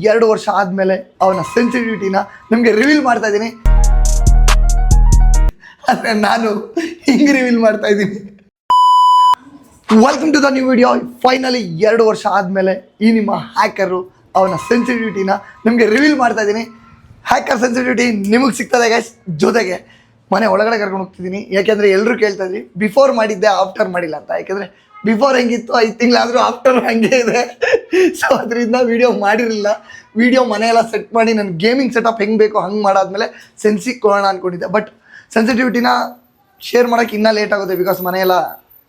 2 ವರ್ಷ ಆದಮೇಲೆ ಅವನ ಸೆನ್ಸಿಟಿವಿಟಿನ ನಿಮಗೆ ರಿವೀಲ್ ಮಾಡ್ತಾ ಇದ್ದೀನಿ. ಆದರೆ ನಾನು ಹಿಂಗೆ ರಿವೀಲ್ ಮಾಡ್ತಾ ಇದ್ದೀನಿ. Welcome to the new video. Finally 2 ವರ್ಷ ಆದಮೇಲೆ ಈ ನಿಮ್ಮ ಹ್ಯಾಕರು ಅವನ ಸೆನ್ಸಿಟಿವಿಟಿನ ನಿಮಗೆ ರಿವೀಲ್ ಮಾಡ್ತಾ ಇದ್ದೀನಿ. ಹ್ಯಾಕರ್ ಸೆನ್ಸಿಟಿವಿಟಿ ನಿಮಗೆ ಸಿಗ್ತದೆ ಗೈಸ್. ಜೊತೆಗೆ ಮನೆ ಒಳಗಡೆ ಕರ್ಕೊಂಡು ಹೋಗ್ತಿದ್ದೀನಿ. ಯಾಕೆಂದರೆ ಎಲ್ಲರೂ ಕೇಳ್ತಾ ಇದ್ರಿ ಬಿಫೋರ್ ಮಾಡಿದ್ದೆ ಆಫ್ಟರ್ ಮಾಡಿಲ್ಲ ಅಂತ. ಯಾಕೆಂದರೆ ಬಿಫೋರ್ ಹೆಂಗಿತ್ತು 5 ತಿಂಗಳಾದರೂ ಆಫ್ಟರ್ ಹಾಗೆ ಇದೆ. ಸೊ ಅದರಿಂದ ವೀಡಿಯೋ ಮಾಡಿರಲಿಲ್ಲ. ವೀಡಿಯೋ ಮನೆಯೆಲ್ಲ ಸೆಟ್ ಮಾಡಿ ನನ್ನ ಗೇಮಿಂಗ್ ಸೆಟಪ್ ಹೆಂಗೆ ಬೇಕೋ ಹಂಗೆ ಮಾಡಾದ್ಮೇಲೆ ಸೆನ್ಸಿಗೆ ಕೊಡೋಣ ಅಂದ್ಕೊಂಡಿದ್ದೆ. ಬಟ್ ಸೆನ್ಸಿಟಿವಿಟಿನ ಶೇರ್ ಮಾಡೋಕ್ಕೆ ಇನ್ನೂ ಲೇಟ್ ಆಗುತ್ತೆ. ಬಿಕಾಸ್ ಮನೆಯೆಲ್ಲ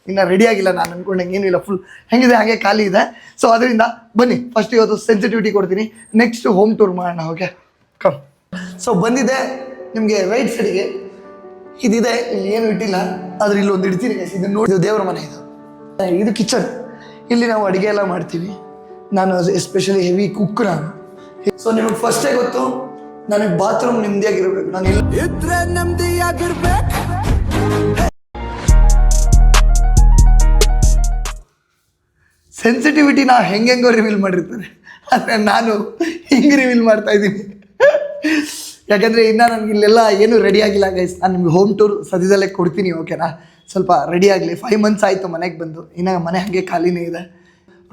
ಇನ್ನೂ ರೆಡಿಯಾಗಿಲ್ಲ. ನಾನು ಅಂದ್ಕೊಂಡಂಗೆ ಏನೂ ಇಲ್ಲ, ಫುಲ್ ಹೆಂಗಿದೆ ಹಾಗೆ ಖಾಲಿ ಇದೆ. ಸೊ ಅದರಿಂದ ಬನ್ನಿ ಫಸ್ಟ್ ಇವತ್ತು ಸೆನ್ಸಿಟಿವಿಟಿ ಕೊಡ್ತೀನಿ, ನೆಕ್ಸ್ಟ್ ಹೋಮ್ ಟೂರ್ ಮಾಡೋಣ. Okay come. ಸೊ ಬಂದಿದೆ ನಿಮಗೆ ರೈಟ್ ಸೈಡಿಗೆ ಇದಿದೆ. ಇಲ್ಲಿ ಏನು ಇಟ್ಟಿಲ್ಲ, ಆದರೆ ಇಲ್ಲಿ ಒಂದು ಇಡ್ತೀನಿ ಗೈಸ್. ಇದನ್ನು ನೋಡಿ, ದೇವರ ಮನೆ ಇದು ಕಿಚನ್. ಇಲ್ಲಿ ನಾವು ಅಡುಗೆ ಎಲ್ಲ ಮಾಡ್ತೀವಿ. ನಾನು ಎಸ್ಪೆಷಲಿ ಹೆವಿ ಕುಕ್ ನಾನು. ಸೊ ನಿಮಗೆ ಫಸ್ಟೇ ಗೊತ್ತು ನನಗೆ ಬಾತ್ರೂಮ್ ನೆಮ್ಮದಿಯಾಗಿರ್ಬೇಕು. ನಾನು ಇದ್ರೆ ನೆಮ್ಮದಿಯಾಗಿರ್ಬೇಕು. ಸೆನ್ಸಿಟಿವಿಟಿನ ಹೆಂಗೆಂಗೋ ರಿವೀಲ್ ಮಾಡಿರ್ತಾರೆ, ಆದರೆ ನಾನು ಹಿಂಗೆ ರಿವೀಲ್ ಮಾಡ್ತಾ ಇದ್ದೀನಿ. ಯಾಕೆಂದರೆ ಇನ್ನೂ ನನಗೆ ಇಲ್ಲೆಲ್ಲ ಏನೂ ರೆಡಿ ಆಗಿಲ್ಲ ಗೈಸ್. ನಾನು ನಿಮ್ಗೆ ಹೋಮ್ ಟೂರ್ ಸದ್ಯದಲ್ಲೇ ಕೊಡ್ತೀನಿ, ಓಕೆನಾ? ಸ್ವಲ್ಪ ರೆಡಿ ಆಗಲಿ. 5 months ಆಯಿತು ಮನೆಗೆ ಬಂದು, ಇನ್ನು ಮನೆ ಹಾಗೆ ಖಾಲಿನೇ ಇದೆ.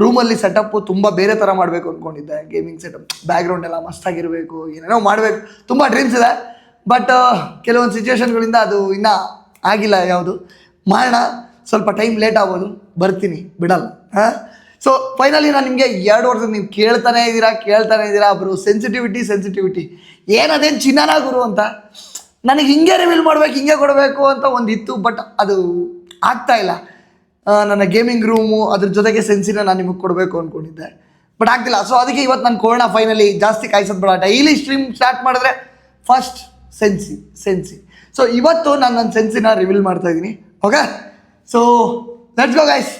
ರೂಮಲ್ಲಿ ಸೆಟಪ್ಪು ತುಂಬ ಬೇರೆ ಥರ ಮಾಡಬೇಕು ಅಂದ್ಕೊಂಡಿದ್ದೆ. ಗೇಮಿಂಗ್ ಸೆಟಪ್, ಬ್ಯಾಕ್ಗ್ರೌಂಡ್ ಎಲ್ಲ ಮಸ್ತಾಗಿರಬೇಕು, ಏನೇನೋ ಮಾಡಬೇಕು, ತುಂಬ ಡ್ರೀಮ್ಸ್ ಇದೆ. ಬಟ್ ಕೆಲವೊಂದು ಸಿಚುವೇಶನ್ಗಳಿಂದ ಅದು ಇನ್ನೂ ಆಗಿಲ್ಲ. ಯಾವುದು ಮಾಡೋಣ, ಸ್ವಲ್ಪ ಟೈಮ್ ಲೇಟ್ ಆಗ್ಬೋದು, ಬರ್ತೀನಿ, ಬಿಡಲ್ಲ. ಹಾಂ. ಸೊ ಫೈನಲಿ ನಾನು ನಿಮಗೆ 2 ವರ್ಷದ ನೀವು ಕೇಳ್ತಾನೆ ಇದ್ದೀರಾ ಬ್ರೋ ಸೆನ್ಸಿಟಿವಿಟಿ ಏನದೇನು ಚಿನ್ನನ ಗುರು ಅಂತ. ನನಗೆ ಹಿಂಗೆ ರಿವೀಲ್ ಮಾಡ್ಬೇಕು, ಹಿಂಗೆ ಕೊಡಬೇಕು ಅಂತ ಒಂದಿತ್ತು. ಬಟ್ ಅದು ಆಗ್ತಾಯಿಲ್ಲ. ನನ್ನ ಗೇಮಿಂಗ್ ರೂಮು ಅದ್ರ ಜೊತೆಗೆ ಸೆನ್ಸಿನ ನಾನು ನಿಮಗೆ ಕೊಡಬೇಕು ಅಂದ್ಕೊಂಡಿದ್ದೆ, ಬಟ್ ಆಗ್ತಿಲ್ಲ. ಸೊ ಅದಕ್ಕೆ ಇವತ್ತು ನಾನು ಕೊಡೋಣ ಫೈನಲಿ. ಜಾಸ್ತಿ ಕಾಯಿಸೋದು ಬೇಡ, ಡೈಲಿ ಸ್ಟ್ರೀಮ್ ಸ್ಟಾರ್ಟ್ ಮಾಡಿದ್ರೆ ಫಸ್ಟ್ ಸೆನ್ಸಿ. ಸೊ ಇವತ್ತು ನಾನು ನನ್ನ ಸೆನ್ಸಿನ ರಿವೀಲ್ ಮಾಡ್ತಾ ಇದ್ದೀನಿ. Okay, so let's go guys.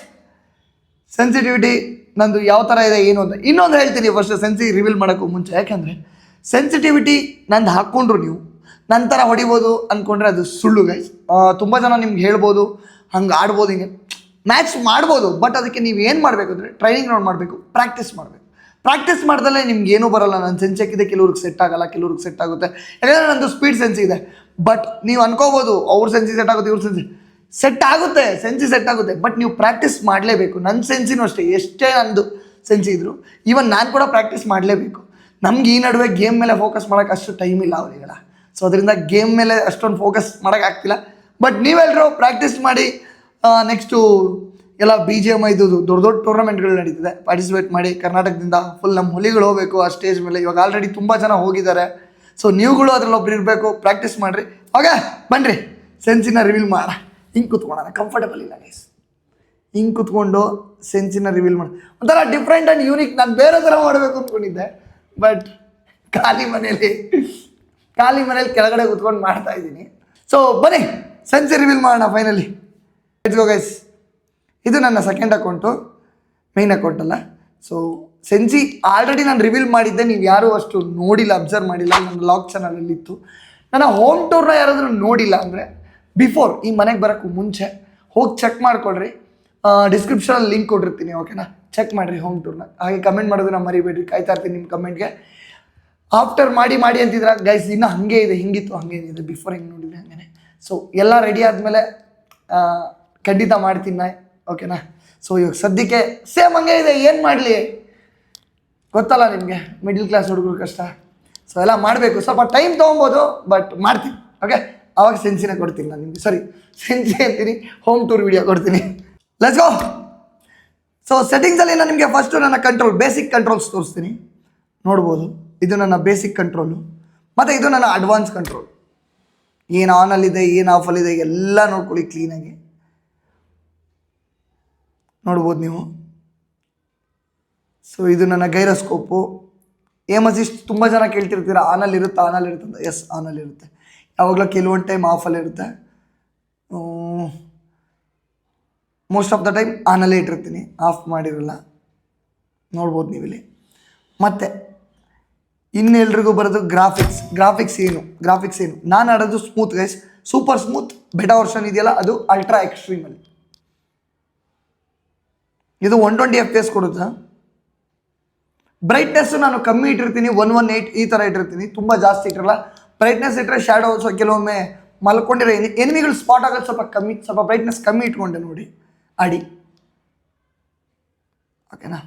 Sensitivity ನಂದು ಯಾವ ಥರ ಇದೆ ಏನು ಅಂತ ಇನ್ನೊಂದು ಹೇಳ್ತೀನಿ ಫಸ್ಟ್ ಸೆನ್ಸಿ ರಿವೀಲ್ ಮಾಡೋಕ್ಕೂ ಮುಂಚೆ. ಯಾಕೆಂದರೆ ಸೆನ್ಸಿಟಿವಿಟಿ ನಂದು ಹಾಕ್ಕೊಂಡ್ರು ನೀವು ನಂತರ ಹೊಡಿಬೋದು ಅಂದ್ಕೊಂಡ್ರೆ ಅದು ಸುಳ್ಳು ಗೈಸ್. ತುಂಬ ಜನ ನಿಮ್ಗೆ ಹೇಳ್ಬೋದು ಹಂಗೆ ಆಡ್ಬೋದು, ಹಿಂಗೆ ಮ್ಯಾಚ್ ಮಾಡ್ಬೋದು. ಬಟ್ ಅದಕ್ಕೆ ನೀವು ಏನು ಮಾಡಬೇಕು ಅಂದರೆ ಟ್ರೈನಿಂಗ್ ನೋಡಿ ಮಾಡಬೇಕು, ಪ್ರಾಕ್ಟೀಸ್ ಮಾಡಬೇಕು. ಪ್ರಾಕ್ಟೀಸ್ ಮಾಡ್ದಲ್ಲೇ ನಿಮ್ಗೆ ಏನೂ ಬರೋಲ್ಲ. ನನ್ನ ಸೆನ್ಸ್ ಹಾಕಿದೆ, ಕೆಲವ್ರಿಗೆ ಸೆಟ್ ಆಗಲ್ಲ, ಕೆಲವ್ರಿಗೆ ಸೆಟ್ ಆಗುತ್ತೆ. ಯಾಕಂದರೆ ನಂದು ಸ್ಪೀಡ್ ಸೆನ್ಸ್ ಇದೆ. ಬಟ್ ನೀವು ಅನ್ಕೋಬೋದು ಅವ್ರ ಸೆನ್ಸಿ ಸೆಟ್ ಆಗುತ್ತೆ, ಇವ್ರ ಸೆನ್ಸಿ ಸೆಟ್ ಆಗುತ್ತೆ. ಬಟ್ ನೀವು ಪ್ರಾಕ್ಟೀಸ್ ಮಾಡಲೇಬೇಕು. ನನ್ನ ಸೆನ್ಸಿನೂ ಅಷ್ಟೇ, ಎಷ್ಟೇ ನಂದು ಸೆನ್ಸಿ ಇದ್ದರು ಈವನ್ ನಾನು ಕೂಡ ಪ್ರಾಕ್ಟೀಸ್ ಮಾಡಲೇಬೇಕು. ನಮ್ಗೆ ಈ ನಡುವೆ ಗೇಮ್ ಮೇಲೆ ಫೋಕಸ್ ಮಾಡೋಕ್ಕೆ ಅಷ್ಟು ಟೈಮ್ ಇಲ್ಲ ಅವರಿಗೆಲ್ಲ. ಸೊ ಅದರಿಂದ ಗೇಮ್ ಮೇಲೆ ಅಷ್ಟೊಂದು ಫೋಕಸ್ ಮಾಡೋಕ್ಕಾಗ್ತಿಲ್ಲ. ಬಟ್ ನೀವೆಲ್ಲರೂ ಪ್ರಾಕ್ಟೀಸ್ ಮಾಡಿ. ನೆಕ್ಸ್ಟು ಎಲ್ಲ BGM ಇದು ದೊಡ್ಡ ಟೂರ್ನಮೆಂಟ್ಗಳು ನಡೀತಿದೆ, ಪಾರ್ಟಿಸಿಪೇಟ್ ಮಾಡಿ. ಕರ್ನಾಟಕದಿಂದ ಫುಲ್ ನಮ್ಮ ಹುಲಿಗಳು ಹೋಗಬೇಕು ಆ ಸ್ಟೇಜ್ ಮೇಲೆ. ಇವಾಗ ಆಲ್ರೆಡಿ ತುಂಬ ಜನ ಹೋಗಿದ್ದಾರೆ. ಸೊ ನೀವುಗಳು ಅದರಲ್ಲಿ ಒಬ್ರು ಇರಬೇಕು, ಪ್ರಾಕ್ಟೀಸ್ ಮಾಡಿರಿ. ಓಕೆ ಬನ್ನಿರಿ ಸೆನ್ಸಿನ ರಿವೀಲ್ ಮಾಡೋಣ. ಹಿಂಗೆ ಕೂತ್ಕೊಳ್ಳೋಣ, ಕಂಫರ್ಟಬಲ್ ಇಲ್ಲ ಗೈಸ್. ಹಿಂಗೆ ಕೂತ್ಕೊಂಡು ಸೆನ್ಸಿನ ರಿವೀಲ್ ಮಾಡಿ ಒಂಥರ ಡಿಫ್ರೆಂಟ್ ಆ್ಯಂಡ್ ಯೂನಿಕ್. ನಾನು ಬೇರೆ ಥರ ಮಾಡಬೇಕು ಅಂದ್ಕೊಂಡಿದ್ದೆ, ಬಟ್ ಖಾಲಿ ಮನೇಲಿ ಕೆಳಗಡೆ ಕೂತ್ಕೊಂಡು ಮಾಡ್ತಾ ಇದ್ದೀನಿ. ಸೊ ಬನ್ನಿ ಸೆನ್ಸಿ ರಿವೀಲ್ ಮಾಡೋಣ ಫೈನಲಿ. Let's go guys. ಇದು ನನ್ನ ಸೆಕೆಂಡ್ ಅಕೌಂಟು, ಮೇನ್ ಅಕೌಂಟ್ ಅಲ್ಲ. ಸೊ ಸೆನ್ಸಿ ಆಲ್ರೆಡಿ ನಾನು ರಿವೀಲ್ ಮಾಡಿದ್ದೆ, ನೀವು ಯಾರೂ ಅಷ್ಟು ನೋಡಿಲ್ಲ, ಅಬ್ಸರ್ವ್ ಮಾಡಿಲ್ಲ. ನನ್ನ ಲಾಗ್ ಚಾನಲಲ್ಲಿತ್ತು. ನನ್ನ ಹೋಮ್ ಟೂರ್ನ ಯಾರಾದರೂ ನೋಡಿಲ್ಲ ಅಂದರೆ ಬಿಫೋರ್ ಈ ಮನೆಗೆ ಬರೋಕ್ಕೂ ಮುಂಚೆ ಹೋಗಿ ಚೆಕ್ ಮಾಡ್ಕೊಳ್ರಿ. ಡಿಸ್ಕ್ರಿಪ್ಷನಲ್ಲಿ ಲಿಂಕ್ ಕೊಟ್ಟಿರ್ತೀನಿ, ಓಕೆನಾ? ಚೆಕ್ ಮಾಡಿರಿ ಹೋಮ್ ಟೂರ್ನ. ಹಾಗೆ ಕಮೆಂಟ್ ಮಾಡೋದನ್ನ ಮರಿಬೇಡ್ರಿ, ಕಾಯ್ತಾ ಇರ್ತೀನಿ ನಿಮ್ಮ ಕಮೆಂಟ್ಗೆ. ಆಫ್ಟರ್ ಮಾಡಿ ಅಂತಿದ್ರೆ ಗೈಸ್ ಇನ್ನೂ ಹಾಗೆ ಇದೆ, ಹಿಂಗಿತ್ತು ಹಾಗೇನಿದೆ, ಬಿಫೋರ್ ಹೆಂಗೆ ನೋಡಿದ್ರೆ ಹಾಗೇ. ಸೊ ಎಲ್ಲ ರೆಡಿ ಆದಮೇಲೆ ಖಂಡಿತ ಮಾಡ್ತೀನಿ, ಓಕೆನಾ? ಸೊ ಇವಾಗ ಸದ್ಯಕ್ಕೆ ಸೇಮ್ ಹಂಗೆ ಇದೆ. ಏನು ಮಾಡಲಿ ಗೊತ್ತಲ್ಲ ನಿಮಗೆ, ಮಿಡ್ಲ್ ಕ್ಲಾಸ್ ಹುಡುಗರು ಕಷ್ಟ. ಸೊ ಎಲ್ಲ ಮಾಡಬೇಕು, ಸ್ವಲ್ಪ ಟೈಮ್ ತೊಗೊಬೋದು, ಬಟ್ ಮಾಡ್ತೀನಿ. ಓಕೆ, ಆವಾಗ ಸೆನ್ಸಿನ ಕೊಡ್ತೀನಿ ನಾನು ನಿಮಗೆ. ಸೆನ್ಸಿ ಅಂತೀನಿ, ಹೋಮ್ ಟೂರ್ ವಿಡಿಯೋ ಕೊಡ್ತೀನಿ. Let's go. ಸೊ ಸೆಟ್ಟಿಂಗ್ಸಲ್ಲಿ ನಾನು ನಿಮಗೆ ಫಸ್ಟು ನನ್ನ ಬೇಸಿಕ್ ಕಂಟ್ರೋಲ್ಸ್ ತೋರಿಸ್ತೀನಿ. ನೋಡ್ಬೋದು, ಇದು ನನ್ನ ಬೇಸಿಕ್ ಕಂಟ್ರೋಲು, ಮತ್ತು ಇದು ನನ್ನ ಅಡ್ವಾನ್ಸ್ ಕಂಟ್ರೋಲ್. ಏನು ಆನಲ್ಲಿದೆ, ಏನು ಆಫಲ್ಲಿದೆ ಎಲ್ಲ ನೋಡ್ಕೊಳ್ಳಿ ಕ್ಲೀನಾಗಿ. ನೋಡ್ಬೋದು ನೀವು. ಸೊ ಇದು ನನ್ನ ಗೈರೋಸ್ಕೋಪು. ಏಮ್ ಅಸಿಸ್ಟ್ ತುಂಬ ಜನ ಕೇಳ್ತಿರ್ತೀರ, ಆನಲ್ಲಿರುತ್ತೆ ಅಂತ. ಎಸ್, ಆನಲ್ಲಿರುತ್ತೆ. ಯಾವಾಗಲೂ ಕೆಲವೊಂದು ಟೈಮ್ ಆಫಲ್ಲಿರುತ್ತೆ. ಮೋಸ್ಟ್ ಆಫ್ ದ ಟೈಮ್ ಆನಲ್ಲೇ ಇಟ್ಟಿರ್ತೀನಿ, ಆಫ್ ಮಾಡಿರಲ್ಲ. ನೋಡ್ಬೋದು ನೀವಿಲ್ಲಿ. ಮತ್ತು ಇನ್ನೆಲ್ರಿಗೂ ಬರೋದು ಗ್ರಾಫಿಕ್ಸ್ ಏನು ನಾನು ಆಡೋದು smooth guys, super smooth. Beta version ಇದೆಯಲ್ಲ ಅದು ಅಲ್ಟ್ರಾ ಎಕ್ಸ್ಟ್ರೀಮಲ್ಲಿ. ಇದು 120 FPS ಕೊಡುತ್ತಾ. ಬ್ರೈಟ್ನೆಸ್ ನಾನು ಕಮ್ಮಿ ಇಟ್ಟಿರ್ತೀನಿ 118 ಈ ಥರ ಇಟ್ಟಿರ್ತೀನಿ, ತುಂಬ ಜಾಸ್ತಿ ಇಟ್ಟಿರಲ್ಲ. ಬ್ರೈಟ್ನೆಸ್ ಇಟ್ಟರೆ ಶ್ಯಾಡೋ ಕೆಲವೊಮ್ಮೆ ಮಲ್ಕೊಂಡಿರೋ ಎನಿಮಿಗಳು ಸ್ಪಾಟ್ ಆಗೋದು ಸ್ವಲ್ಪ ಬ್ರೈಟ್ನೆಸ್ ಕಮ್ಮಿ ಇಟ್ಕೊಂಡೆ ನೋಡಿ ಆಡಿ, ಓಕೆನಾ.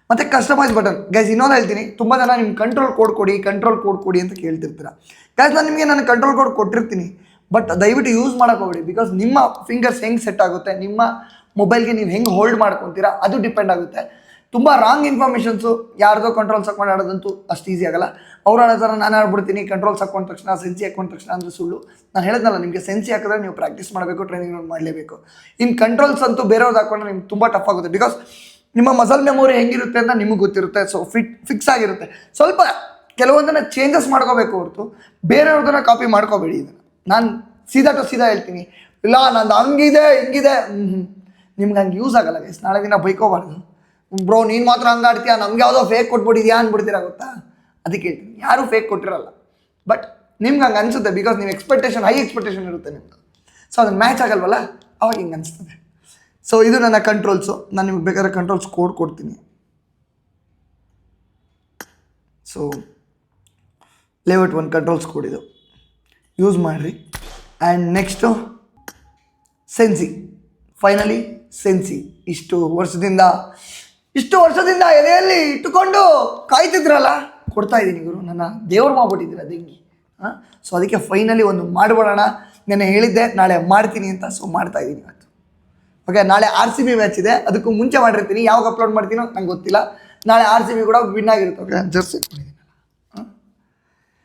ಮತ್ತು ಕಸ್ಟಮೈಸ್ ಬಟನ್ ಗೈಸ್ ಇನ್ನೊಂದು ಹೇಳ್ತೀನಿ, ತುಂಬ ಜನ ನಿಮ್ಮ ಕಂಟ್ರೋಲ್ ಕೋಡ್ ಕೊಡಿ ಅಂತ ಕೇಳ್ತಿರ್ತೀರ. ಗೈಸ್ ನಾನು ಕಂಟ್ರೋಲ್ ಕೋಡ್ ಕೊಟ್ಟಿರ್ತೀನಿ, ಬಟ್ ದಯವಿಟ್ಟು ಯೂಸ್ ಮಾಡೋಕೆ ಹೋಗ್ಬೇಡಿ. ಬಿಕಾಸ್ ನಿಮ್ಮ ಫಿಂಗರ್ಸ್ ಹೆಂಗೆ ಸೆಟ್ ಆಗುತ್ತೆ, ನಿಮ್ಮ ಮೊಬೈಲ್ಗೆ ನೀವು ಹೆಂಗೆ ಹೋಲ್ಡ್ ಮಾಡ್ಕೊತೀರಾ ಅದು ಡಿಪೆಂಡ್ ಆಗುತ್ತೆ. ತುಂಬ ರಾಂಗ್ ಇನ್ಫಾರ್ಮೇಷನ್ಸು ಯಾರ್ದೋ ಕಂಟ್ರೋಲ್ಸ್ ಹಾಕೊಂಡು ಆಡೋದಂತೂ ಅಷ್ಟು ಈಸಿ ಆಗಲ್ಲ. ಅವ್ರು ಆಡೋ ಥರ ನಾನು ಆಡ್ಬಿಡ್ತೀನಿ, ಕಂಟ್ರೋಲ್ಸ್ ಹಾಕೊಂಡ ತಕ್ಷಣ ಸೆನ್ಸಿ ಹಾಕೊಂಡ ತಕ್ಷಣ ಅಂದರೆ ಸುಳ್ಳು. ನಾನು ಹೇಳಿದ್ನಲ್ಲ, ನಿಮಗೆ ಸೆನ್ಸಿ ಹಾಕಿದ್ರೆ ನೀವು ಪ್ರಾಕ್ಟೀಸ್ ಮಾಡಬೇಕು, ಟ್ರೈನಿಂಗ್ ಮಾಡಲೇಬೇಕು. ಇನ್ನು ಕಂಟ್ರೋಲ್ಸ್ ಅಂತೂ ಬೇರೆಯವ್ರದ್ದು ಹಾಕೊಂಡ್ರೆ ನಿಮ್ಗೆ ತುಂಬ ಟಫ್ ಆಗುತ್ತೆ. ಬಿಕಾಸ್ ನಿಮ್ಮ ಮಸಲ್ ಮೆಮೊರಿ ಹೆಂಗಿರುತ್ತೆ ಅಂತ ನಿಮಗೆ ಗೊತ್ತಿರುತ್ತೆ. ಸೊ ಫಿಕ್ಸ್ ಆಗಿರುತ್ತೆ. ಸ್ವಲ್ಪ ಕೆಲವೊಂದನ್ನು ಚೇಂಜಸ್ ಮಾಡ್ಕೋಬೇಕು ಹೊರತು ಬೇರೆಯವ್ರದನ್ನ ಕಾಪಿ ಮಾಡ್ಕೋಬೇಡಿ. ಇದನ್ನು ನಾನು ಸೀದಾ ಹೇಳ್ತೀನಿ, ಇಲ್ಲ ನಂದು ಹಂಗಿದೆ ಹಿಂಗಿದೆ, ನಿಮ್ಗೆ ಹಂಗೆ ಯೂಸ್ ಆಗಲ್ಲ ಗೈಸ್. ನಾಳೆ ದಿನ ಬೈಕೋಬಾರ್ದು, ಬ್ರೋ ನೀನು ಮಾತ್ರ ಹಂಗೆ ಆಡ್ತೀಯಾ, ನಮ್ಗೆ ಯಾವುದೋ ಫೇಕ್ ಕೊಟ್ಬಿಟ್ಟಿದ್ಯಾ ಅಂದ್ಬಿಡ್ತೀರಾ ಗೊತ್ತಾ. ಅದಕ್ಕೆ ಹೇಳ್ತೀನಿ, ಯಾರೂ ಫೇಕ್ ಕೊಟ್ಟಿರಲ್ಲ, ಬಟ್ ನಿಮ್ಗೆ ಹಂಗೆ ಅನಿಸುತ್ತೆ. ಬಿಕಾಸ್ ನೀವು ಹೈ ಎಕ್ಸ್ಪೆಕ್ಟೇಷನ್ ಇರುತ್ತೆ ನಿಮ್ಮದು. ಸೊ ಅದನ್ನು ಮ್ಯಾಚ್ ಆಗಲ್ವಲ್ಲ, ಅವಾಗ ಹಿಂಗೆ ಅನಿಸ್ತದೆ. ಸೊ ಇದು ನನ್ನ ಕಂಟ್ರೋಲ್ಸು. ನಾನು ನಿಮ್ಗೆ ಬೇಕಾದ್ರೆ ಕಂಟ್ರೋಲ್ಸ್ ಕೋಡ್ ಕೊಡ್ತೀನಿ. ಸೊ ಲೇಔಟ್ 1 ಕಂಟ್ರೋಲ್ಸ್ ಕೋಡ್ ಇದು ಯೂಸ್ ಮಾಡಿರಿ. And next sensi, finally sensi. ಇಷ್ಟು ವರ್ಷದಿಂದ ಎದೆಯಲ್ಲಿ ಇಟ್ಟುಕೊಂಡು ಕಾಯ್ತಿದ್ರಲ್ಲ, ಕೊಡ್ತಾ ಇದ್ದೀನಿ ಗುರು, ನನ್ನ ದೇವ್ರು ಮಾಡ್ಬಿಟ್ಟಿದ್ದೀರ ದಂಗಿ. ಸೊ ಅದಕ್ಕೆ ಫೈನಲಿ ಒಂದು ಮಾಡಿಬಿಡೋಣ. ನೆನ್ನೆ ಹೇಳಿದ್ದೆ ನಾಳೆ ಮಾಡ್ತೀನಿ ಅಂತ, ಸೊ ಮಾಡ್ತಾ ಇದ್ದೀನಿ ಇವತ್ತು. ಓಕೆ, ನಾಳೆ RCB ಮ್ಯಾಚ್ ಇದೆ, ಅದಕ್ಕೂ ಮುಂಚೆ ಮಾಡಿರ್ತೀನಿ. ಯಾವಾಗ ಅಪ್ಲೋಡ್ ಮಾಡ್ತೀನೋ ನಂಗೆ ಗೊತ್ತಿಲ್ಲ. ನಾಳೆ RCB ಕೂಡ ವಿನ್ ಆಗಿರುತ್ತೆ. Okay, Jersey ಇಟ್ಕೊಂಡಿದ್ದೀನಲ್ಲ.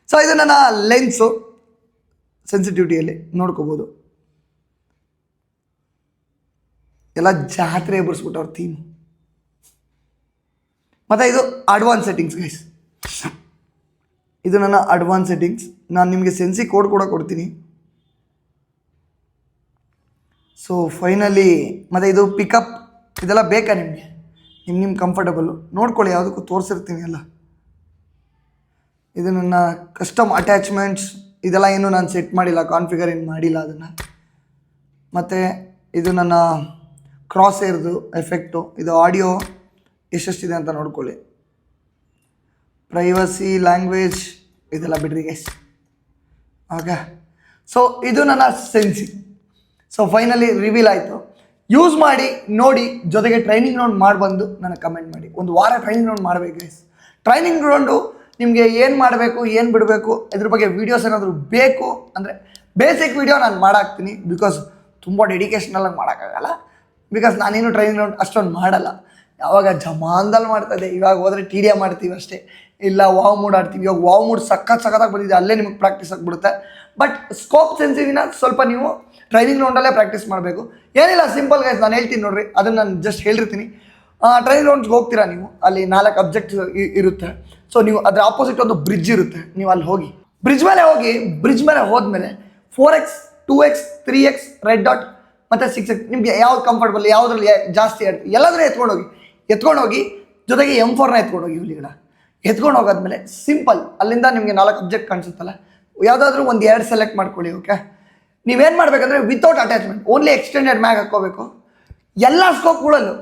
ಸೊ ಇದು ನನ್ನ ಲೆನ್ಸು, ಸೆನ್ಸಿಟಿವಿಟಿಯಲ್ಲಿ ನೋಡ್ಕೋಬೋದು. ಎಲ್ಲ ಜಾತ್ರೆ ಎಬ್ಬರಿಸ್ಬಿಟ್ಟವ್ರ ಥೀಮ್. ಮತ್ತು ಇದು ಅಡ್ವಾನ್ಸ್ ಸೆಟ್ಟಿಂಗ್ಸ್ ಗೈಸ್. ಇದು ನನ್ನ ಅಡ್ವಾನ್ಸ್ ಸೆಟ್ಟಿಂಗ್ಸ್. ನಾನು ನಿಮಗೆ ಸೆನ್ಸಿ ಕೋಡ್ ಕೂಡ ಕೊಡ್ತೀನಿ. ಸೊ ಫೈನಲಿ, ಮತ್ತು ಇದು ಪಿಕಪ್ ಇದೆಲ್ಲ ಬೇಕಾ ನಿಮಗೆ, ನಿಮ್ಮ ಕಂಫರ್ಟಬಲ್ಲು ನೋಡ್ಕೊಳ್ಳಿ, ಯಾವುದಕ್ಕೂ ತೋರಿಸಿರ್ತೀನಿ ಎಲ್ಲ. ಇದು ನನ್ನ ಕಸ್ಟಮ್ ಅಟ್ಯಾಚ್ಮೆಂಟ್ಸ್, ಇದೆಲ್ಲ ಏನು ನಾನು ಸೆಟ್ ಮಾಡಿಲ್ಲ, ಕಾನ್ಫಿಗರ್ ಏನು ಮಾಡಿಲ್ಲ ಅದನ್ನು. ಮತ್ತು ಇದು ನನ್ನ ಕ್ರಾಸ್ ಏರ್ದು ಎಫೆಕ್ಟು. ಇದು ಆಡಿಯೋ ಎಷ್ಟೆಷ್ಟಿದೆ ಅಂತ ನೋಡ್ಕೊಳ್ಳಿ. ಪ್ರೈವಸಿ, ಲ್ಯಾಂಗ್ವೇಜ್ ಇದೆಲ್ಲ ಬಿಡ್ರಿ ಗೈಸ್. ಓಕೆ, ಸೊ ಇದು ನನ್ನ ಸೆನ್ಸಿ. ಸೊ ಫೈನಲಿ ರಿವೀಲ್ ಆಯಿತು. ಯೂಸ್ ಮಾಡಿ ನೋಡಿ, ಜೊತೆಗೆ ಟ್ರೈನಿಂಗ್ ರೌಂಡ್ ಮಾಡಿಬಂದು ನನಗೆ ಕಮೆಂಟ್ ಮಾಡಿ. ಒಂದು ವಾರ ಟ್ರೈನಿಂಗ್ ರೌಂಡ್ ಮಾಡಬೇಕು ಗೈಸ್. ಟ್ರೈನಿಂಗ್ ರೌಂಡು ನಿಮಗೆ ಏನು ಮಾಡಬೇಕು, ಏನು ಬಿಡಬೇಕು, ಇದ್ರ ಬಗ್ಗೆ ವೀಡಿಯೋಸ್ ಏನಾದರೂ ಬೇಕು ಅಂದರೆ ಬೇಸಿಕ್ ವೀಡಿಯೋ ನಾನು ಮಾಡಾಕ್ತೀನಿ. ಬಿಕಾಸ್ ತುಂಬ ಡೆಡಿಕೇಶನಲ್ಲ ಮಾಡೋಕ್ಕಾಗಲ್ಲ. ಬಿಕಾಸ್ ನಾನೇನು ಟ್ರೈನಿಂಗ್ ರೌಂಡ್ ಅಷ್ಟೊಂದು ಮಾಡಲ್ಲ. ಯಾವಾಗ ಜಮಾನ್ದಲ್ಲಿ ಮಾಡ್ತಾಯಿದ್ದೆ, ಇವಾಗ ಹೋದರೆ TDM ಮಾಡ್ತೀವಿ ಅಷ್ಟೇ, ಇಲ್ಲ ವಾವ್ ಮೂಡ್ ಆಡ್ತೀವಿ. ಇವಾಗ ವಾವ್ ಮೂಡ್ ಸಖತ್ತಾಗಿ ಬಂದಿದೆ, ಅಲ್ಲೇ ನಿಮಗೆ ಪ್ರಾಕ್ಟೀಸ್ ಆಗಿಬಿಡುತ್ತೆ. ಬಟ್ ಸ್ಕೋಪ್ ಸೆನ್ಸಿವಿನ ಸ್ವಲ್ಪ ನೀವು ಟ್ರೈನಿಂಗ್ ರೌಂಡಲ್ಲೇ ಪ್ರಾಕ್ಟೀಸ್ ಮಾಡಬೇಕು. ಏನಿಲ್ಲ, ಸಿಂಪಲ್ ಗೈಸ್, ನಾನು ಹೇಳ್ತೀನಿ ನೋಡಿರಿ, ಅದನ್ನು ನಾನು ಜಸ್ಟ್ ಹೇಳಿರ್ತೀನಿ. ಟ್ರೈನಿಂಗ್ ರೌಂಡ್ಸ್ಗೆ ಹೋಗ್ತೀರಾ ನೀವು, ಅಲ್ಲಿ 4 ಅಬ್ಜೆಕ್ಟ್ಸ್ ಇರುತ್ತೆ. ಸೊ ನೀವು ಅದರ ಆಪೋಸಿಟ್ ಒಂದು ಬ್ರಿಡ್ಜ್ ಇರುತ್ತೆ, ನೀವು ಅಲ್ಲಿ ಹೋಗಿ ಬ್ರಿಡ್ಜ್ ಮೇಲೆ ಹೋದ್ಮೇಲೆ 4x 2x 3x red dot ಮತ್ತು 6x ನಿಮಗೆ ಯಾವ್ದು ಕಂಫರ್ಟಬಲ್, ಯಾವುದ್ರಲ್ಲಿ ಜಾಸ್ತಿ ಎಲ್ಲಾದರೂ ಎತ್ಕೊಂಡೋಗಿ ಜೊತೆಗೆ M4ನ ಎತ್ಕೊಂಡೋಗಿ ಹುಲಿಗಳ ಎತ್ಕೊಂಡು ಹೋಗಾದ್ಮೇಲೆ ಸಿಂಪಲ್ ಅಲ್ಲಿಂದ ನಿಮಗೆ 4 ಅಬ್ಜೆಕ್ಟ್ ಕಾಣಿಸುತ್ತಲ್ಲ, ಯಾವುದಾದ್ರೂ ಒಂದು 2 ಸೆಲೆಕ್ಟ್ ಮಾಡ್ಕೊಳ್ಳಿ. ಓಕೆ, ನೀವೇನು ಮಾಡಬೇಕಂದ್ರೆ ವಿತೌಟ್ ಅಟ್ಯಾಚ್ಮೆಂಟ್ ಓನ್ಲಿ ಎಕ್ಸ್ಟೆಂಡೆಡ್ ಮ್ಯಾಗ್ ಹಾಕ್ಕೋಬೇಕು. ಎಲ್ಲ ಸ್ಕೋಪ್ಗಳಲ್ಲೂ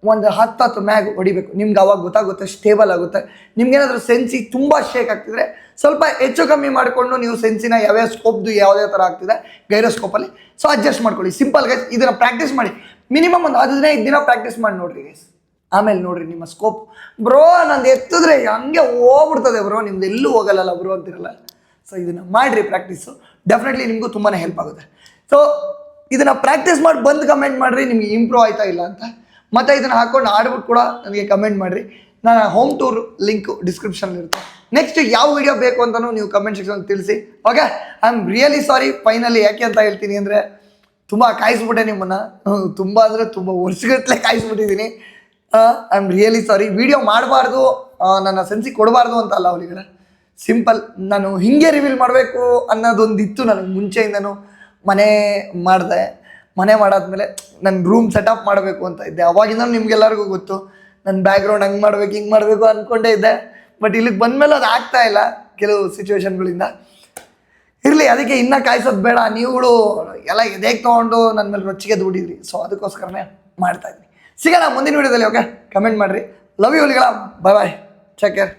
ಒಂದು 10 ಮ್ಯಾಗ್ ಹೊಡಿಬೇಕು. ನಿಮ್ಗೆ ಅವಾಗ ಗೊತ್ತಾಗುತ್ತೆ, ಸ್ಟೇಬಲ್ ಆಗುತ್ತೆ. ನಿಮ್ಗೇನಾದರೂ ಸೆನ್ಸಿ ತುಂಬ ಶೇಕ್ ಆಗ್ತಿದ್ರೆ ಸ್ವಲ್ಪ ಹೆಚ್ಚು ಕಮ್ಮಿ ಮಾಡಿಕೊಂಡು ನೀವು ಸೆನ್ಸಿನ ಯಾವ್ಯಾವ ಸ್ಕೋಪ್ದು ಯಾವುದೇ ಥರ ಆಗ್ತಿದೆ ಗೈರೋಸ್ಕೋಪಲ್ಲಿ, ಸೊ ಅಡ್ಜಸ್ಟ್ ಮಾಡ್ಕೊಳ್ಳಿ. ಸಿಂಪಲ್ ಗೈಸ್, ಇದನ್ನು ಪ್ರಾಕ್ಟೀಸ್ ಮಾಡಿ. ಮಿನಿಮಮ್ ಒಂದು 15 ದಿನ ಪ್ರಾಕ್ಟೀಸ್ ಮಾಡಿ ನೋಡಿರಿ ಗೈಸ್. ಆಮೇಲೆ ನೋಡಿರಿ ನಿಮ್ಮ ಸ್ಕೋಪ್. ಬ್ರೋ ನಂದು ಎತ್ತಿದ್ರೆ ಹಂಗೆ ಹೋಗ್ಬಿಡ್ತದೆ ಬ್ರೋ, ನಿಮ್ದು ಎಲ್ಲೂ ಹೋಗಲ್ಲ ಬ್ರೋ ಅಂತಿರಲ್ಲ. ಸೊ ಇದನ್ನು ಮಾಡಿರಿ ಪ್ರಾಕ್ಟೀಸು, ಡೆಫಿನೆಟ್ಲಿ ನಿಮಗೂ ತುಂಬಾ ಹೆಲ್ಪ್ ಆಗುತ್ತೆ. ಸೊ ಇದನ್ನು ಪ್ರಾಕ್ಟೀಸ್ ಮಾಡಿ ಬಂದು ಕಮೆಂಟ್ ಮಾಡಿರಿ ನಿಮಗೆ ಇಂಪ್ರೂವ್ ಆಯ್ತಾ ಇಲ್ಲ ಅಂತ. ಮತ್ತು ಇದನ್ನು ಹಾಕ್ಕೊಂಡು ಆಡ್ಬಿಟ್ಟು ಕೂಡ ನನಗೆ ಕಮೆಂಟ್ ಮಾಡಿರಿ. ನಾನು ಹೋಮ್ ಟೂರ್ ಲಿಂಕು ಡಿಸ್ಕ್ರಿಪ್ಷನ್ಲಿರುತ್ತೆ. ನೆಕ್ಸ್ಟ್ ಯಾವ ವಿಡಿಯೋ ಬೇಕು ಅಂತಲೂ ನೀವು ಕಮೆಂಟ್ ಸೆಕ್ಷನ್ ತಿಳಿಸಿ. Okay, I am really sorry. Finally ಯಾಕೆ ಅಂತ ಹೇಳ್ತೀನಿ ಅಂದರೆ, ತುಂಬ ಕಾಯಿಸ್ಬಿಟ್ಟೆ ನಿಮ್ಮನ್ನು, ತುಂಬ ಅಂದರೆ ತುಂಬ ವರ್ಷಗಟ್ಟಲೆ ಕಾಯಿಸ್ಬಿಟ್ಟಿದ್ದೀನಿ. I am really sorry. Video ಮಾಡಬಾರ್ದು, ನನ್ನ ಸೆನ್ಸಿ ಕೊಡಬಾರ್ದು ಅಂತ ಅಲ್ಲ ಅವಳಿಗಳ, ಸಿಂಪಲ್ ನಾನು ಹೀಗೆ ರಿವೀಲ್ ಮಾಡಬೇಕು ಅನ್ನೋದೊಂದಿತ್ತು ನನಗೆ ಮುಂಚೆಯಿಂದನೂ. ಮನೆ ಮಾಡಾದ್ಮೇಲೆ ನನ್ನ ರೂಮ್ ಸೆಟಪ್ ಮಾಡಬೇಕು ಅಂತ ಇದ್ದೆ. ಅವಾಗಿಂದ ನಿಮ್ಗೆಲ್ಲರಿಗೂ ಗೊತ್ತು, ನನ್ನ ಬ್ಯಾಕ್ಗ್ರೌಂಡ್ ಹಂಗೆ ಮಾಡಬೇಕು ಹಿಂಗೆ ಮಾಡಬೇಕು ಅಂದ್ಕೊಂಡೇ ಇದ್ದೆ. ಬಟ್ ಇಲ್ಲಿಗೆ ಬಂದಮೇಲೆ ಅದು ಆಗ್ತಾ ಇಲ್ಲ ಕೆಲವು ಸಿಚುವೇಶನ್ಗಳಿಂದ. ಇರಲಿ, ಅದಕ್ಕೆ ಇನ್ನೂ ಕಾಯಿಸೋದು ಬೇಡ. ನೀವುಗಳು ಎಲ್ಲ ಎದೆಗೆ ತೊಗೊಂಡು ನನ್ನ ಮೇಲೆ ರೊಚ್ಚಿಗೆ ದುಡಿದ್ರಿ. ಸೊ ಅದಕ್ಕೋಸ್ಕರನೇ ಮಾಡ್ತಾಯಿದ್ದೀನಿ. ಸಿಗೋಣ ಮುಂದಿನ ವೀಡಿಯೋದಲ್ಲಿ. ಓಕೆ, ಕಮೆಂಟ್ ಮಾಡಿರಿ. ಲವ್ ಯು ಹುಲಿಗಳ, ಬಾಯ್ ಬಾಯ್. Take care.